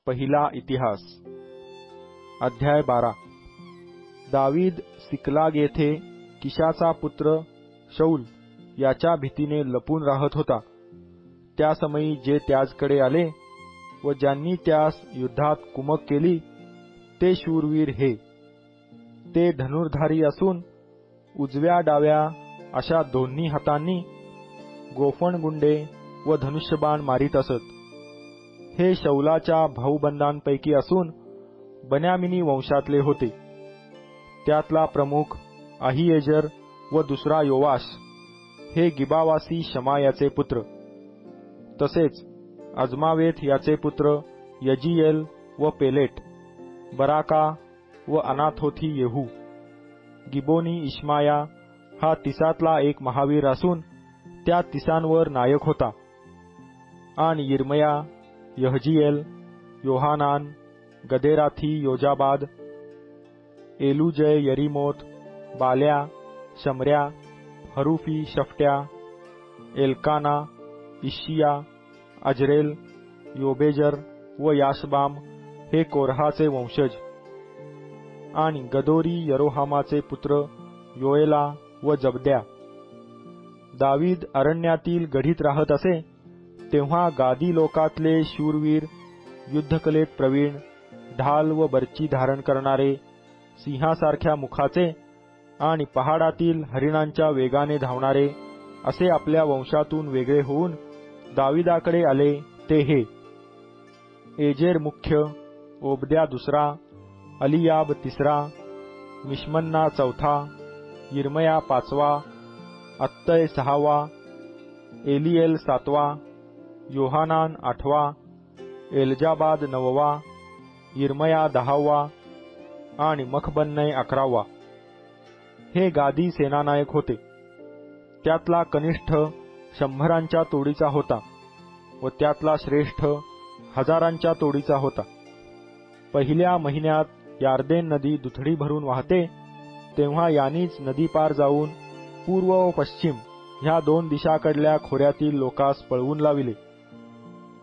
पहिला इतिहास अध्याय 12। दावीद सिकलाग येथे किशाचा पुत्र शौल याच्या भीतीने लपून राहत होता। त्या समयी जे त्याचकडे आले व ज्यांनी त्यास युद्धात कुमक केली ते शूरवीर हे। ते धनुर्धारी असून उजव्या डाव्या अशा दोन्ही हातांनी गोफणगुंडे व धनुष्यबाण मारीत असत। हे शौलाच्या भाऊबंदांपैकी असून बन्यामिनी वंशातले होते। त्यातला प्रमुख अहिएजर व दुसरा योवाश हे गिबावासी शमायाचे पुत्र। तसेच अजमावेत याचे पुत्र यजीएल व पेलेट, बराका व अनाथोथी येहू। गिबोनी इश्माया हा तिसातला एक महावीर असून त्या तिसांवर नायक होता। आणि यिर्मया, यहजीएल, योहानान, गदेराथी योजाबाद, एलुजय यरीमोत, बाल्या, शमर्या, हरुफी शफ्ट्या, एल्काना, इशिया, अजरेल, योबेजर व याशबाम हे कोरहाचे वंशज। आणि गदोरी यरोहामाचे पुत्र योएला व जबद्या। दावीद अरण्यातील गढीत राहत असे तेव्हा गादी लोकातले शूरवीर, युद्धकलेत प्रवीण, ढाल व बर्ची धारण करणारे, सिंहासारख्या मुखाचे आणि पहाडातील हरिणांच्या वेगाने धावणारे असे आपल्या वंशातून वेगळे होऊन दाविदाकडे आले ते हे: एजेर मुख्य, ओबद्या दुसरा, अलियाब तिसरा, मिश्मन्ना चौथा, यिर्मया पाचवा, अत्तय सहावा, एलिएल सातवा, योहानान आठवा, एलजाबाद नववा, यिर्मया दहावा आणि मखबन्नै अकरावा। हे गादी सेनानायक होते। त्यातला कनिष्ठ 100 तोडीचा होता व त्यातला श्रेष्ठ 1000 तोडीचा होता। पहिल्या महिन्यात यार्देन नदी दुथडी भरून वाहते तेव्हा यानीच नदी पार जाऊन पूर्व व पश्चिम ह्या 2 दिशाकडल्या खोऱ्यातील लोकास पळवून लाविले।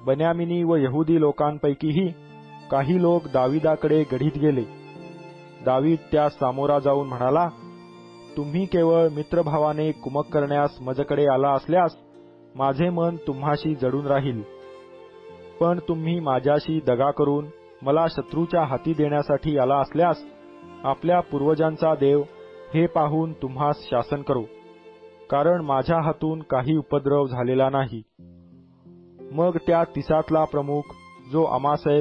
बन्यामिनी व यहुदी लोकांपैकीही काही लोक दाविदाकडे गढीत गेले। दावीद त्यास सामोरा जाऊन म्हणाला, तुम्ही केवळ मित्रभावाने कुमक करण्यास मजकडे आला असल्यास माझे मन तुम्हाशी जडून राहील। पण तुम्ही माझ्याशी दगा करून मला शत्रूच्या हाती देण्यासाठी आला असल्यास आपल्या पूर्वजांचा देव हे पाहून तुम्हास शासन करो, कारण माझ्या हातून काही उपद्रव झालेला नाही। मग त्या तिसातला प्रमुख जो अमासय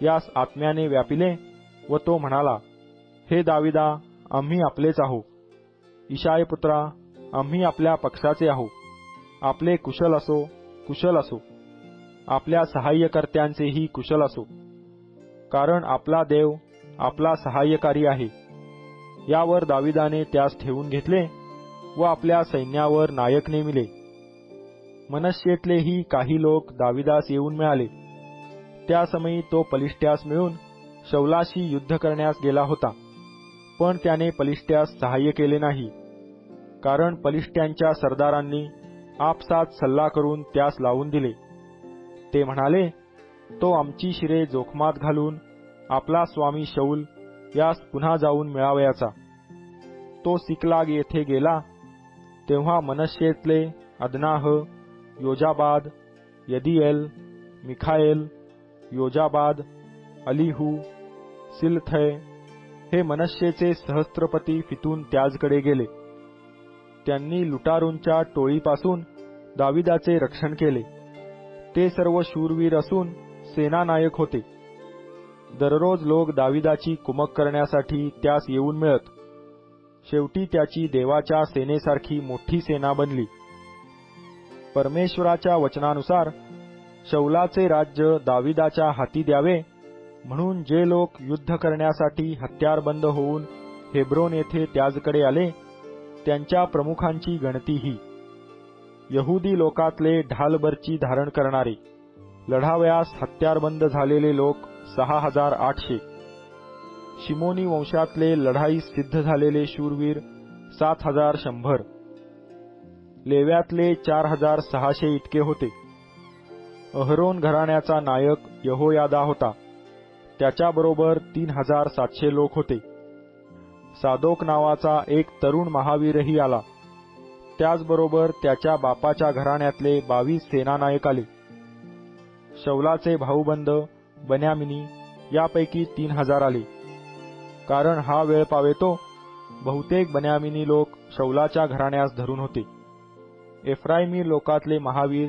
यास आत्म्याने व्यापिले व तो म्हणाला, हे दाविदा, आम्ही आपलेच आहो। इशाय पुत्रा, आम्ही आपल्या पक्षाचे आहो। आपले कुशल असो, कुशल असो, आपल्या सहाय्यकर्त्यांचेही कुशल असो, कारण आपला देव आपला सहाय्यकारी आहे। यावर दाविदाने त्यास ठेवून घेतले व आपल्या सैन्यावर नायक नेमिले। मनश्शेतलेही काही लोक दाविदास येऊन मिळाले। त्या समयी तो पलिष्ट्यास मिळून शौलाशी युद्ध करण्यास गेला होता, पण त्याने पलिष्ट्यास सहाय्य केले नाही, कारण पलिष्ट्यांच्या सरदारांनी आपसात सल्ला करून त्यास लावून दिले। ते म्हणाले, तो आमची शिरे जोखमात घालून आपला स्वामी शौल यास पुन्हा जाऊन मिळावयाचा। तो सिकलाग येथे गेला तेव्हा मनश्शेतले अदनाह, योजाबाद, यदिएल, मिखाएल, योजाबाद, अलीहू, सिलथय हे मनश्शेचे सहस्त्रपती फितून त्याचकडे गेले। त्यांनी लुटारूंच्या टोळीपासून दाविदाचे रक्षण केले। ते सर्व शूरवीर असून सेनानायक होते। दररोज लोक दाविदाची कुमक करण्यासाठी त्यास येऊन मिळत। शेवटी त्याची देवाच्या सेनेसारखी मोठी सेना बनली। परमेश्वराच्या वचनानुसार शौलाचे राज्य दाविदाच्या हाती द्यावे म्हणून जे लोक युद्ध करण्यासाठी हत्यारबंद होऊन हेब्रोन येथे त्याचकडे आले त्यांच्या प्रमुखांची गणती ही: यहुदी लोकातले ढालबर्ची धारण करणारे, लढावयास हत्यारबंद झालेले लोक 6800, शिमोनी वंशातले लढाईस सिद्ध झालेले शूरवीर 7100, लेव्यातले 4600 इतके होते। अहरोन घराण्याचा नायक यहोयादा होता. त्याच्याबरोबर 3700 लोक होते. सादोक नावाचा एक तरुण महावीरही आला. त्याचबरोबर त्याच्या बापाच्या घराण्यातले 22 सेनानायक आले. शौलाचे भाऊबंद बन्यामिनी यापैकी 3000 आले. कारण हा वेळ पावेतो बहुतेक बन्यामिनी लोक शौलाच्या घराण्यास धरून होते. एफ्राईमी लोकातले महावीर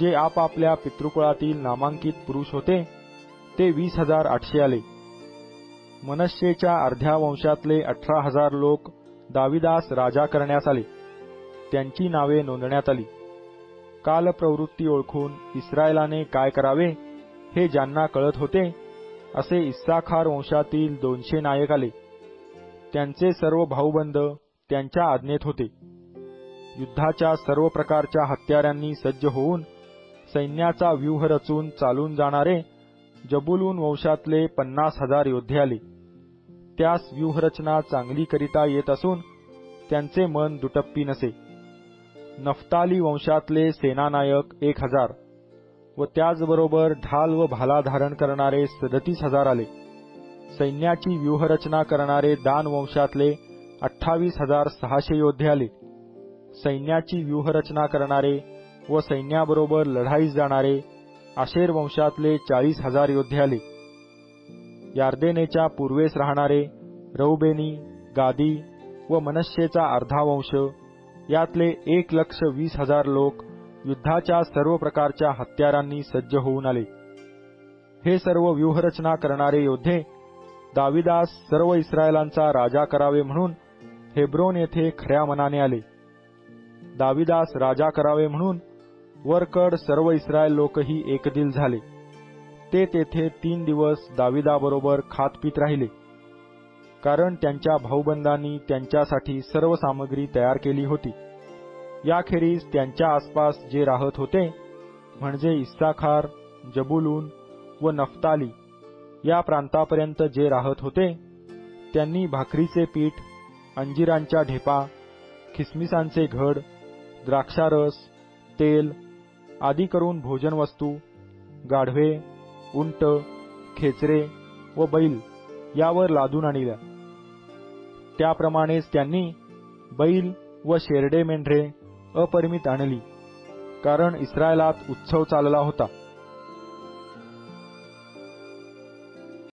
जे आपापल्या पितृकुळातील नामांकित पुरुष होते ते 20800 आले. मनश्शेच्या अर्ध्या वंशातले 18000 लोक दाविदास राजा करण्यास आले. त्यांची नावे नोंदण्यात आली. कालप्रवृत्ती ओळखून इस्रायलाने काय करावे हे ज्यांना कळत होते असे इस्साखार वंशातील 200 नायक आले. त्यांचे सर्व भाऊबंद त्यांच्या आज्ञेत होते. युद्धाच्या सर्व प्रकारच्या हत्यारांनी सज्ज होऊन सैन्याचा व्यूह रचून चालून जाणारे जबुलून वंशातले 50,000 योद्धे आले. त्यास व्यूहरचना चांगली करिता येत असून त्यांचे मन दुटप्पी नसे. नफ्ताली वंशातले सेनानायक 1000 व त्याचबरोबर ढाल व भाला धारण करणारे 37,000 आले. सैन्याची व्यूहरचना करणारे दान वंशातले 28,600 योद्धे आले. सैन्याची व्यूहरचना करणारे व सैन्याबरोबर लढाईस जाणारे आशेर वंशातले 40,000 योद्धे आले. यार्देनेच्या पूर्वेस राहणारे रौबेनी, गादी व मनश्शेचा अर्धा वंश यातले 1,20,000 लोक युद्धाच्या सर्व प्रकारच्या हत्यारांनी सज्ज होऊन आले. हे सर्व व्यूहरचना करणारे योद्धे दाविदास सर्व इस्रायलांचा राजा करावे म्हणून हेब्रोन येथे खऱ्या मनाने आले. दाविदास राजा करावे म्हणून वरकड सर्व इस्रायल लोकही एकदिल झाले. ते तेथे 3 दिवस दाविदाबरोबर खातपीत राहिले. कारण त्यांच्या भाऊबंदांनी त्यांच्यासाठी सर्व सामग्री तयार केली होती. याखेरीज त्यांच्या आसपास जे राहत होते म्हणजे इस्साखार, जबुलून व नफ्ताली या प्रांतापर्यंत जे राहत होते त्यांनी भाकरीचे पीठ, अंजिरांच्या ढेपा, खिसमिसांचे घड, द्राक्षारस, तेल आदी करून भोजनवस्तू, गाढवे, उंट, खेचरे व बैल यावर लादून आणल्या. त्याप्रमाणेच त्यांनी बैल व शेरडे मेंढरे अपरिमित आणली. कारण इस्रायलात उत्सव चालला होता.